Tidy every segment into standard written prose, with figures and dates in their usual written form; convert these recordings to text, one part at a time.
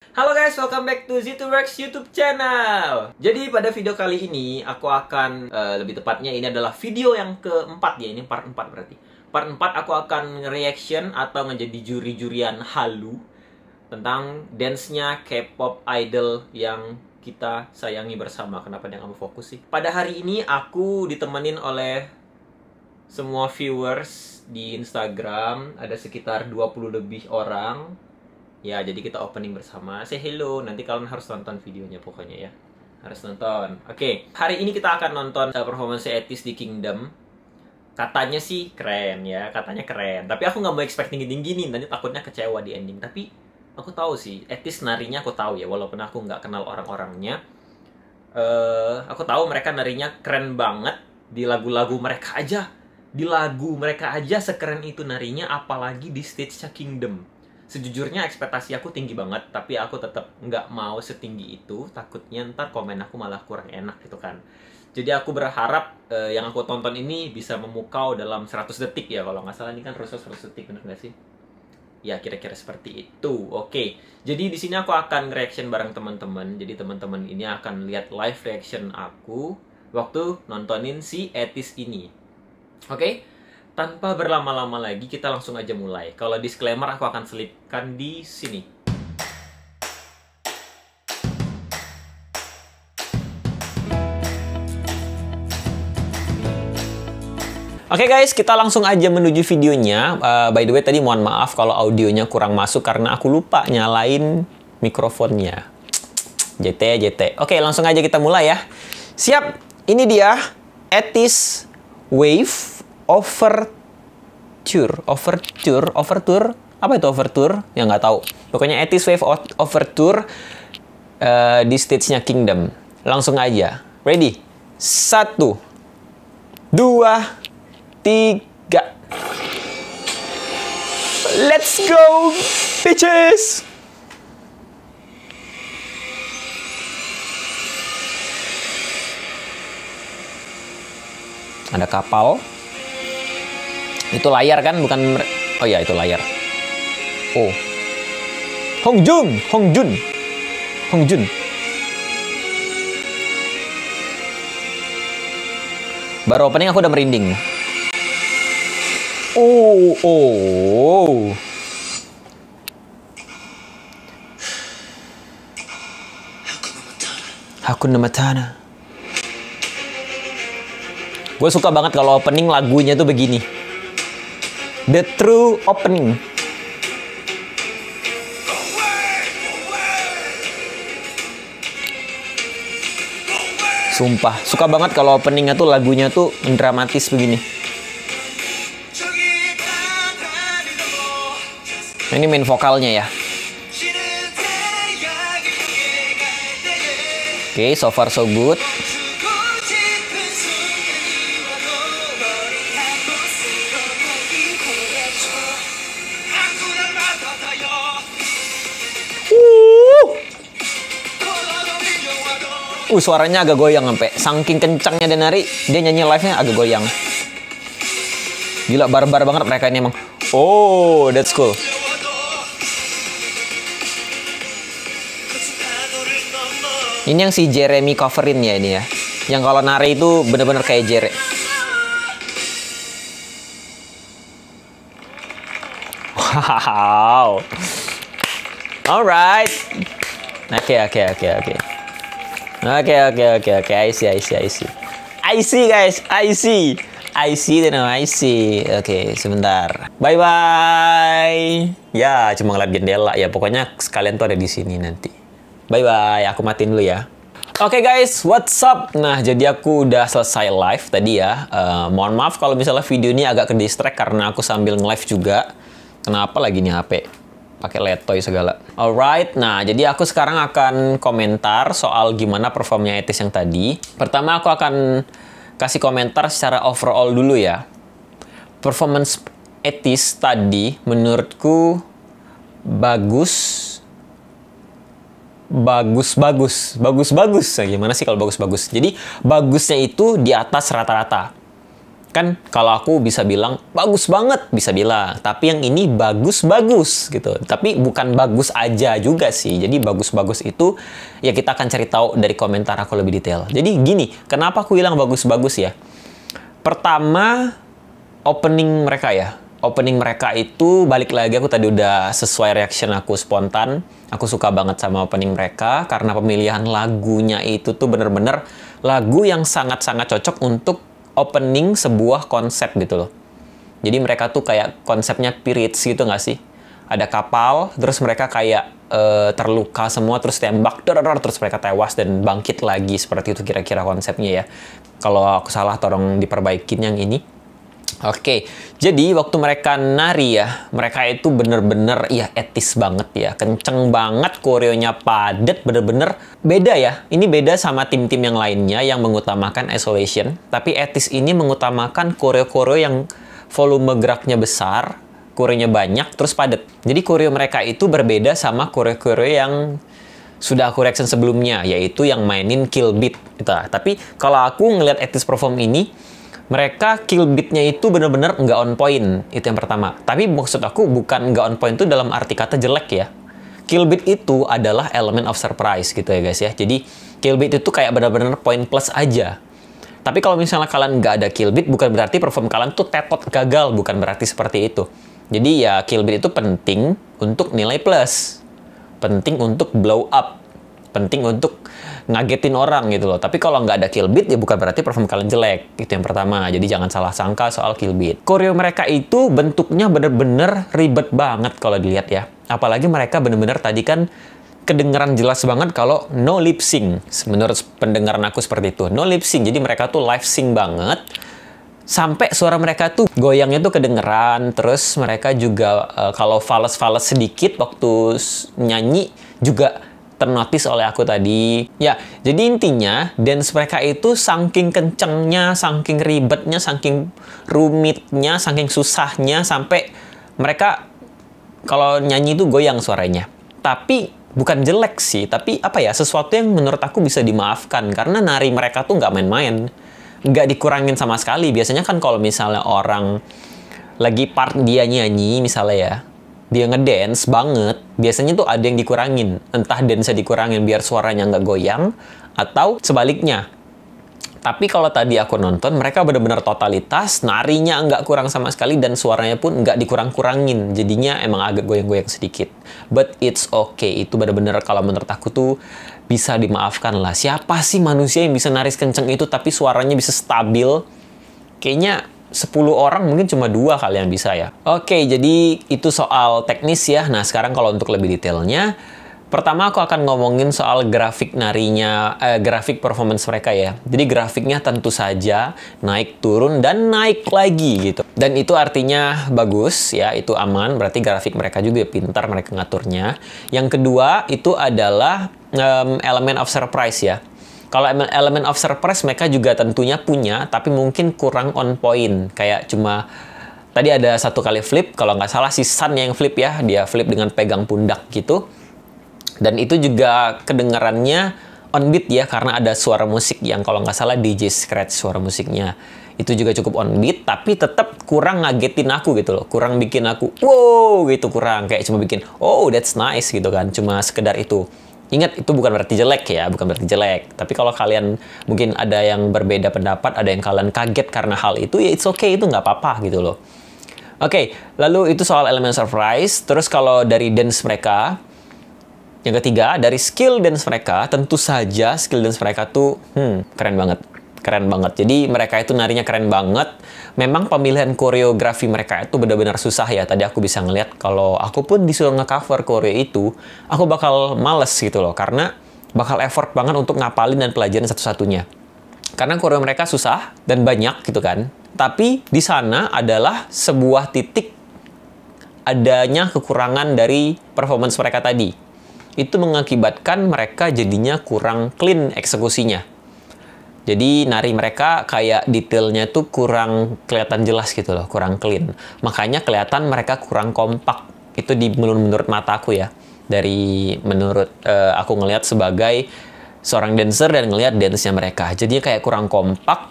Halo guys, welcome back to Z2Works YouTube channel. Jadi pada video kali ini aku akan, lebih tepatnya ini adalah video yang keempat ya, ini part 4 berarti. Part 4 aku akan reaction atau menjadi juri-jurian halu tentang dance-nya K-pop idol yang kita sayangi bersama. Kenapa dia nggak mau fokus sih? Pada hari ini aku ditemenin oleh semua viewers di Instagram, ada sekitar 20 lebih orang. Ya, jadi kita opening bersama. Say hello, nanti kalian harus nonton videonya pokoknya ya. Harus nonton. Oke, hari ini kita akan nonton performance Etis di Kingdom. Katanya sih keren ya, katanya keren. Tapi aku nggak mau expect tinggi-tinggi nih, nanti takutnya kecewa di ending. Tapi aku tahu sih, Etis narinya aku tahu ya, walaupun aku nggak kenal orang-orangnya. Aku tahu mereka narinya keren banget. Di lagu-lagu mereka aja. Di lagu mereka aja sekeren itu narinya, apalagi di stage-nya Kingdom. Sejujurnya ekspektasi aku tinggi banget, tapi aku tetap nggak mau setinggi itu. Takutnya ntar komen aku malah kurang enak gitu kan. Jadi aku berharap yang aku tonton ini bisa memukau dalam 100 detik ya. Kalau nggak salah ini kan Russo 100 detik, bener nggak sih? Ya kira-kira seperti itu. Oke, jadi di sini aku akan reaction bareng teman-teman. Jadi teman-teman ini akan lihat live reaction aku waktu nontonin si Etis ini. Oke? Tanpa berlama-lama lagi, kita langsung aja mulai. Kalau disclaimer aku akan selipkan di sini. Oke guys, kita langsung aja menuju videonya. By the way, tadi mohon maaf kalau audionya kurang masuk karena aku lupa nyalain mikrofonnya. JT. Oke, langsung aja kita mulai ya. Siap, ini dia Etis Wave Overture. Apa itu Overture? Ya nggak tahu. Pokoknya Etis Wave Overture di stage-nya Kingdom. Langsung aja. Ready? 1, 2, 3. Let's go, bitches! Ada kapal. Itu layar kan, bukan... Oh ya, itu layar. Oh. Hongjun. Baru opening aku udah merinding. Oh. Hakuna Matata. Gue suka banget kalau opening lagunya tuh begini. The true opening. Sumpah, suka banget kalau openingnya tuh lagunya tuh dramatis begini. Nah, ini main vokalnya ya. Oke, so far so good. Suaranya agak goyang sampai saking kencangnya dia nari, dia nyanyi live-nya agak goyang. Gila, barbar banget mereka ini emang. Oh, that's cool. Ini yang si Jeremy coverin ya ini ya. Yang kalau nari itu bener-bener kayak Jere. Wow. Alright. Oke. I see guys. Oke, sebentar. Bye. Ya, cuma ngeliat jendela ya. Pokoknya sekalian tuh ada di sini nanti. Bye. Aku matiin dulu ya. Oke guys, what's up? Nah, jadi aku udah selesai live tadi ya. Mohon maaf kalau misalnya video ini agak ke distract karena aku sambil nge-live juga. Kenapa lagi nih HP? Pakai letoy segala. Alright, nah jadi aku sekarang akan komentar soal gimana performnya Etis yang tadi. Pertama aku akan kasih komentar secara overall dulu ya. Performance Etis tadi menurutku bagus. Gimana sih kalau bagus? Jadi bagusnya itu di atas rata-rata. Kan kalau aku bisa bilang bagus banget, bisa bilang. Tapi yang ini bagus-bagus gitu. Tapi bukan bagus aja juga sih. Jadi bagus-bagus itu ya kita akan cari tahu dari komentar aku lebih detail. Jadi gini, kenapa aku bilang bagus-bagus ya? Pertama, opening mereka ya. Opening mereka itu balik lagi, aku tadi udah sesuai reaction aku spontan. Aku suka banget sama opening mereka karena pemilihan lagunya itu tuh bener-bener lagu yang sangat-sangat cocok untuk opening sebuah konsep gitu loh. Jadi mereka tuh kayak konsepnya Pirates gitu nggak sih? Ada kapal, terus mereka kayak terluka semua, terus tembak, terus mereka tewas dan bangkit lagi. Seperti itu kira-kira konsepnya ya. Kalau aku salah, tolong diperbaikin yang ini. Oke, jadi waktu mereka nari ya, mereka itu bener-bener ya etis banget ya, kenceng banget, koreonya padet, bener-bener beda ya. Ini beda sama tim-tim yang lainnya yang mengutamakan isolation, tapi etis ini mengutamakan koreo-koreo yang volume geraknya besar, koreonya banyak, terus padet. Jadi koreo mereka itu berbeda sama koreo-koreo yang sudah aku reaction sebelumnya, yaitu yang mainin kill beat. Gitu. Tapi kalau aku ngelihat etis perform ini, mereka kill beat-nya itu bener-bener nggak on point, itu yang pertama. Tapi maksud aku bukan nggak on point itu dalam arti kata jelek ya. Kill beat itu adalah element of surprise gitu ya guys ya. Jadi kill beat itu kayak bener-bener point plus aja. Tapi kalau misalnya kalian nggak ada kill beat, bukan berarti perform kalian tuh tetot gagal, bukan berarti seperti itu. Jadi ya kill beat itu penting untuk nilai plus. Penting untuk blow up. Penting untuk ngagetin orang gitu loh. Tapi kalau nggak ada kill beat ya bukan berarti perform kalian jelek. Itu yang pertama. Jadi jangan salah sangka soal kill beat. Koreo mereka itu bentuknya bener-bener ribet banget kalau dilihat ya. Apalagi mereka bener-bener tadi kan kedengaran jelas banget kalau no lip sync. Menurut pendengaran aku seperti itu. No lip sync. Jadi mereka tuh live sync banget. Sampai suara mereka tuh goyangnya tuh kedengeran. Terus mereka juga kalau fales-fales sedikit waktu nyanyi juga ternotis oleh aku tadi. Ya, jadi intinya dance mereka itu saking kencengnya, saking ribetnya, saking rumitnya, saking susahnya, sampai mereka kalau nyanyi itu goyang suaranya. Tapi bukan jelek sih, tapi apa ya, sesuatu yang menurut aku bisa dimaafkan. Karena nari mereka tuh nggak main-main. Nggak dikurangin sama sekali. Biasanya kan kalau misalnya orang lagi part dia nyanyi misalnya ya, dia ngedance banget, biasanya tuh ada yang dikurangin. Entah dance-nya dikurangin biar suaranya nggak goyang, atau sebaliknya. Tapi kalau tadi aku nonton, mereka benar-benar totalitas, narinya nggak kurang sama sekali, dan suaranya pun nggak dikurang-kurangin. Jadinya emang agak goyang-goyang sedikit. But it's okay. Itu benar-benar kalau menurut aku tuh bisa dimaafkan lah. Siapa sih manusia yang bisa naris kenceng itu, tapi suaranya bisa stabil? Kayaknya 10 orang mungkin cuma 2 kali yang bisa ya. Oke, jadi itu soal teknis ya. Nah, sekarang kalau untuk lebih detailnya, pertama aku akan ngomongin soal grafik narinya, grafik performance mereka ya. Jadi grafiknya tentu saja naik turun dan naik lagi gitu. Dan itu artinya bagus ya, itu aman. Berarti grafik mereka juga pintar mereka ngaturnya. Yang kedua itu adalah elemen of surprise ya. Kalau elemen of surprise mereka juga tentunya punya, tapi mungkin kurang on point. Kayak cuma tadi ada satu kali flip, kalau nggak salah si Sun yang flip ya, dia flip dengan pegang pundak gitu. Dan itu juga kedengarannya on beat ya, karena ada suara musik yang kalau nggak salah DJ scratch suara musiknya. Itu juga cukup on beat, tapi tetap kurang ngagetin aku gitu loh. Kurang bikin aku, wow gitu, kurang. Kayak cuma bikin, oh that's nice gitu kan. Cuma sekedar itu. Ingat, itu bukan berarti jelek ya, bukan berarti jelek. Tapi kalau kalian mungkin ada yang berbeda pendapat, ada yang kalian kaget karena hal itu, ya it's okay, itu nggak apa-apa gitu loh. Oke, lalu itu soal elemen surprise. Terus kalau dari dance mereka, yang ketiga, dari skill dance mereka, tentu saja skill dance mereka tuh keren banget. Keren banget. Jadi mereka itu narinya keren banget. Memang pemilihan koreografi mereka itu benar-benar susah ya. Tadi aku bisa ngeliat kalau aku pun disuruh nge-cover koreo itu, aku bakal males gitu loh. Karena bakal effort banget untuk ngapalin dan pelajarin satu-satunya. Karena koreo mereka susah dan banyak gitu kan. Tapi di sana adalah sebuah titik adanya kekurangan dari performance mereka tadi. Itu mengakibatkan mereka jadinya kurang clean eksekusinya. Jadi nari mereka kayak detailnya tuh kurang kelihatan jelas gitu loh, kurang clean. Makanya kelihatan mereka kurang kompak. Itu menurut mataku ya. Dari menurut aku ngelihat sebagai seorang dancer dan ngelihat dance-nya mereka. Jadi kayak kurang kompak,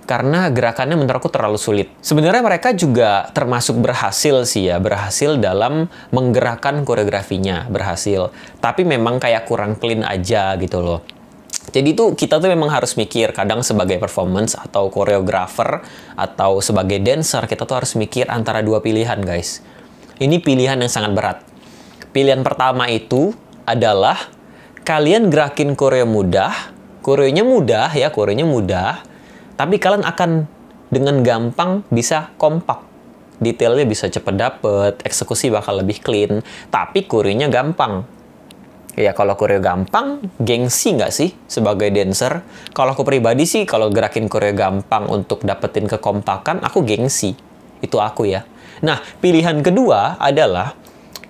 karena gerakannya menurut aku terlalu sulit. Sebenarnya mereka juga termasuk berhasil sih ya, berhasil dalam menggerakkan koreografinya, berhasil. Tapi memang kayak kurang clean aja gitu loh. Jadi tuh kita tuh memang harus mikir, kadang sebagai performance atau koreografer atau sebagai dancer, kita tuh harus mikir antara dua pilihan guys. Ini pilihan yang sangat berat. Pilihan pertama itu adalah kalian gerakin koreo mudah, koreonya mudah ya, koreonya mudah, tapi kalian akan dengan gampang bisa kompak. Detailnya bisa cepet dapet, eksekusi bakal lebih clean, tapi koreonya gampang. Ya kalau koreo gampang, gengsi nggak sih sebagai dancer? Kalau aku pribadi sih, kalau gerakin koreo gampang untuk dapetin kekompakan, aku gengsi. Itu aku ya. Nah, pilihan kedua adalah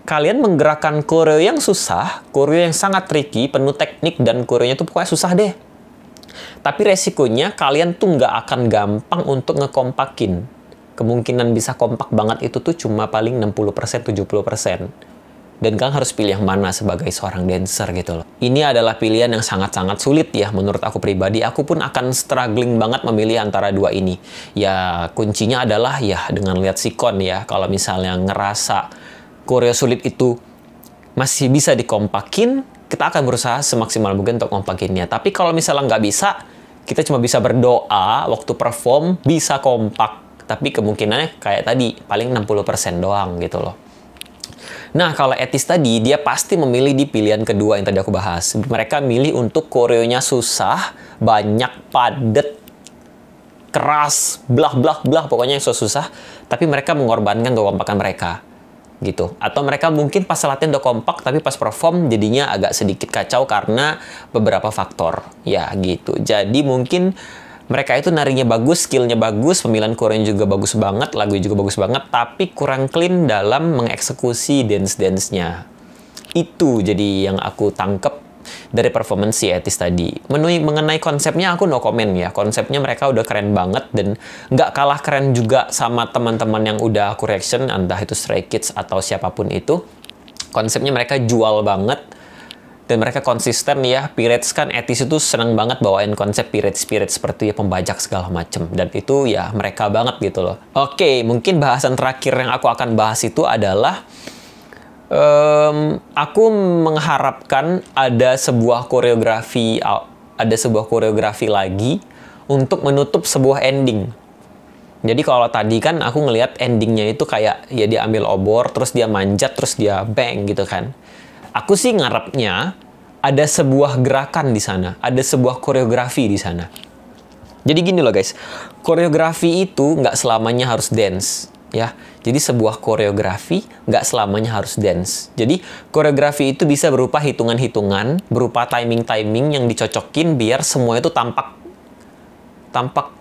kalian menggerakkan koreo yang susah, koreo yang sangat tricky, penuh teknik, dan koreonya tuh pokoknya susah deh. Tapi resikonya kalian tuh nggak akan gampang untuk ngekompakin. Kemungkinan bisa kompak banget itu tuh cuma paling 60%, 70%. Dan kalian harus pilih yang mana sebagai seorang dancer gitu loh. Ini adalah pilihan yang sangat-sangat sulit ya menurut aku pribadi. Aku pun akan struggling banget memilih antara dua ini. Ya kuncinya adalah ya dengan lihat sikon ya. Kalau misalnya ngerasa koreo sulit itu masih bisa dikompakin, kita akan berusaha semaksimal mungkin untuk kompakinnya. Tapi kalau misalnya nggak bisa, kita cuma bisa berdoa waktu perform bisa kompak. Tapi kemungkinannya kayak tadi, paling 60% doang gitu loh. Nah, kalau etis tadi, dia pasti memilih di pilihan kedua yang tadi aku bahas. Mereka milih untuk koreonya susah, banyak, padet, keras, blah, pokoknya yang susah, tapi mereka mengorbankan kekompakan mereka. Gitu. Atau mereka mungkin pas latihan udah kompak, tapi pas perform jadinya agak sedikit kacau karena beberapa faktor. Ya, gitu. Jadi mungkin mereka itu narinya bagus, skillnya bagus, pemilihan koreonya juga bagus banget, lagu juga bagus banget, tapi kurang clean dalam mengeksekusi dance-dance-nya. Itu jadi yang aku tangkep dari performance si Etis tadi. Mengenai konsepnya aku no comment ya. Konsepnya mereka udah keren banget dan nggak kalah keren juga sama teman-teman yang udah aku reaction, entah itu Stray Kids atau siapapun itu. Konsepnya mereka jual banget. Dan mereka konsisten ya. Pirates kan Etis itu senang banget bawain konsep Pirates seperti ya, pembajak segala macem. Dan itu ya mereka banget gitu loh. Oke, mungkin bahasan terakhir yang aku akan bahas itu adalah aku mengharapkan ada sebuah koreografi lagi untuk menutup sebuah ending. Jadi kalau tadi kan aku ngelihat endingnya itu kayak ya dia ambil obor, terus dia manjat, terus dia bang gitu kan. Aku sih ngarepnya ada sebuah gerakan di sana, ada sebuah koreografi di sana. Jadi gini loh guys, koreografi itu nggak selamanya harus dance, ya. Jadi sebuah koreografi nggak selamanya harus dance. Jadi koreografi itu bisa berupa hitungan-hitungan, berupa timing-timing yang dicocokin biar semua itu tampak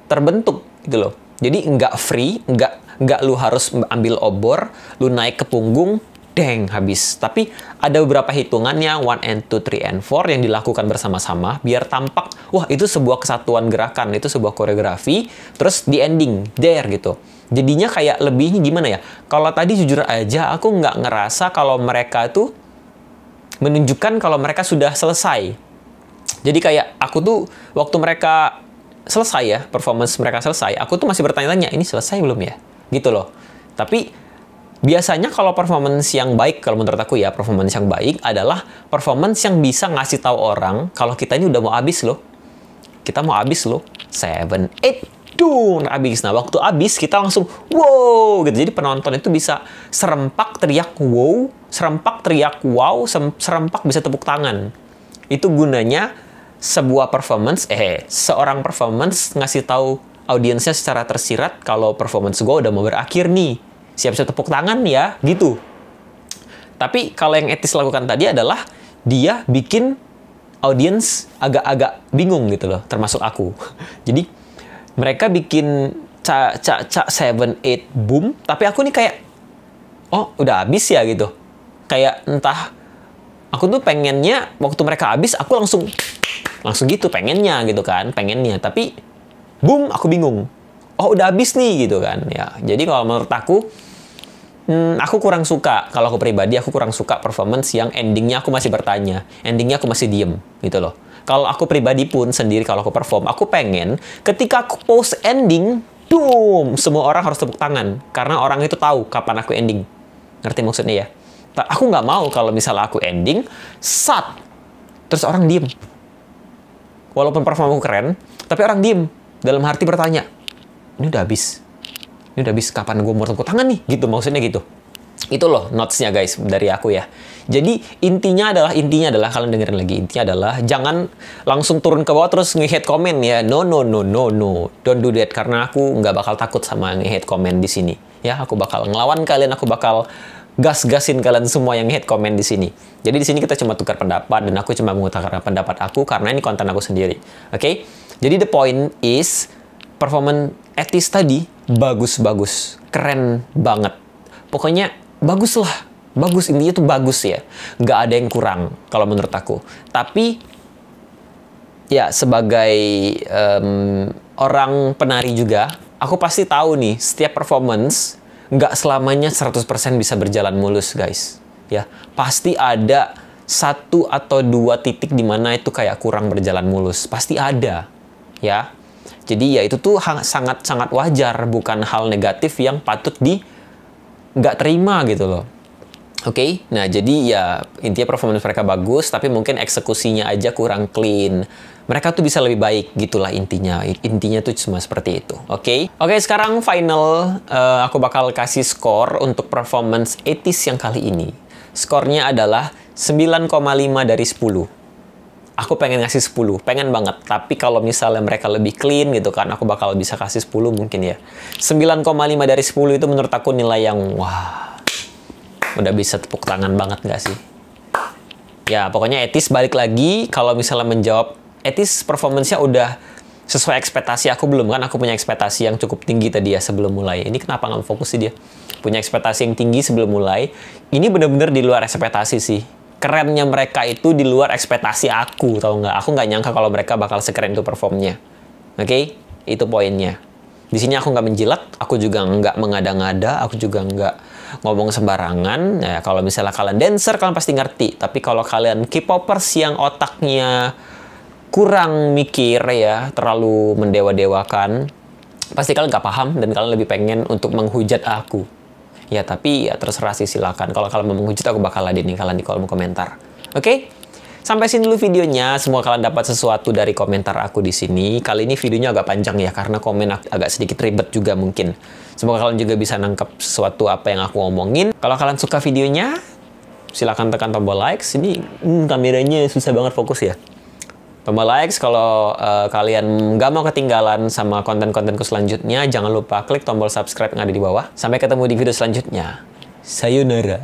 terbentuk gitu loh. Jadi nggak free, nggak lu harus ambil obor, lu naik ke punggung, deng, habis. Tapi ada beberapa hitungannya, 1 and 2, 3 and 4 yang dilakukan bersama-sama biar tampak, wah itu sebuah kesatuan gerakan, itu sebuah koreografi, terus di ending, there gitu. Jadinya kayak lebihnya gimana ya? Kalau tadi jujur aja, aku nggak ngerasa kalau mereka tuh menunjukkan kalau mereka sudah selesai. Jadi kayak aku tuh, waktu mereka selesai ya, performance mereka selesai, aku tuh masih bertanya-tanya, ini selesai belum ya? Gitu loh. Tapi biasanya kalau performance yang baik, kalau menurut aku ya, performance yang baik adalah performance yang bisa ngasih tahu orang kalau kita ini udah mau habis loh. Kita mau habis loh. 7, 8, dun, habis. Nah, waktu habis kita langsung wow gitu. Jadi penonton itu bisa serempak teriak wow, serempak teriak wow, serempak bisa tepuk tangan. Itu gunanya sebuah performance, seorang performance ngasih tahu audiensnya secara tersirat kalau performance gue udah mau berakhir nih. Siap-siap tepuk tangan ya, gitu. Tapi kalau yang Etis lakukan tadi adalah dia bikin audiens agak-agak bingung gitu loh, termasuk aku. Jadi mereka bikin cak 7, 8 boom, tapi aku nih kayak oh udah habis ya gitu. Kayak entah aku tuh pengennya waktu mereka habis aku langsung gitu pengennya gitu kan, pengennya. Tapi boom aku bingung. Oh udah habis nih gitu kan ya. Jadi kalau menurut aku kurang suka, kalau aku pribadi aku kurang suka performance yang endingnya aku masih bertanya, endingnya aku masih diem gitu loh. Kalau aku pribadi pun sendiri, kalau aku perform, aku pengen ketika aku post ending, boom, semua orang harus tepuk tangan. Karena orang itu tahu kapan aku ending. Ngerti maksudnya ya? Aku nggak mau kalau misalnya aku ending, terus orang diem. Walaupun perform aku keren, tapi orang diem. Dalam hati bertanya, ini udah habis. Ini udah habis, kapan gue mau tepuk tangan nih? Gitu, maksudnya gitu. Itu loh notes-nya guys dari aku ya. Jadi intinya adalah kalian dengerin lagi, intinya adalah jangan langsung turun ke bawah terus nge-hate komen ya. No, don't do that, karena aku nggak bakal takut sama nge-hate komen di sini. Ya, aku bakal ngelawan kalian, aku bakal gas-gasin kalian semua yang hate komen di sini. Jadi di sini kita cuma tukar pendapat dan aku cuma mengutarakan pendapat aku karena ini konten aku sendiri. Oke? Jadi the point is performance Etis tadi bagus, keren banget. Pokoknya bagus lah. Bagus, intinya tuh bagus ya. Nggak ada yang kurang kalau menurut aku. Tapi ya sebagai orang penari juga, aku pasti tahu nih setiap performance nggak selamanya 100% bisa berjalan mulus guys. Ya, pasti ada 1 atau 2 titik di mana itu kayak kurang berjalan mulus. Pasti ada. Ya. Jadi ya itu tuh sangat-sangat wajar, bukan hal negatif yang patut nggak terima gitu loh. Oke, nah jadi ya intinya performance mereka bagus, tapi mungkin eksekusinya aja kurang clean. Mereka tuh bisa lebih baik, gitulah intinya. Intinya tuh cuma seperti itu, oke? Oke, sekarang final, aku bakal kasih skor untuk performance Etis yang kali ini. Skornya adalah 9,5 dari 10. Aku pengen ngasih 10, pengen banget. Tapi kalau misalnya mereka lebih clean gitu kan, aku bakal bisa kasih 10 mungkin ya. 9,5 dari 10 itu menurut aku nilai yang wah. Udah bisa tepuk tangan banget nggak sih? Ya, pokoknya Etis balik lagi. Kalau misalnya menjawab, Etis performance-nya udah sesuai ekspektasi aku belum kan? Aku punya ekspektasi yang cukup tinggi tadi ya sebelum mulai. Ini kenapa nggak fokus sih dia? Punya ekspektasi yang tinggi sebelum mulai. Ini bener-bener di luar ekspektasi sih. Kerennya mereka itu di luar ekspektasi aku, tau nggak? Aku nggak nyangka kalau mereka bakal sekeren itu performnya. Oke? Itu poinnya. Di sini aku nggak menjilat, aku juga nggak mengada-ngada, aku juga nggak ngomong sembarangan. Ya, kalau misalnya kalian dancer, kalian pasti ngerti. Tapi kalau kalian K-popers yang otaknya kurang mikir ya, terlalu mendewa-dewakan, pasti kalian nggak paham dan kalian lebih pengen untuk menghujat aku. Ya, tapi ya terserah sih, silakan. Kalau kalian mau menghujat, aku bakal ladenin kalian di kolom komentar. Oke? Sampai sini dulu videonya. Semua kalian dapat sesuatu dari komentar aku di sini. Kali ini videonya agak panjang ya, karena komen agak sedikit ribet juga mungkin. Semoga kalian juga bisa nangkep sesuatu apa yang aku ngomongin. Kalau kalian suka videonya, silahkan tekan tombol like. Ini kameranya susah banget fokus ya. Tombol likes kalau kalian nggak mau ketinggalan sama konten-kontenku selanjutnya. Jangan lupa klik tombol subscribe yang ada di bawah. Sampai ketemu di video selanjutnya. Sayonara.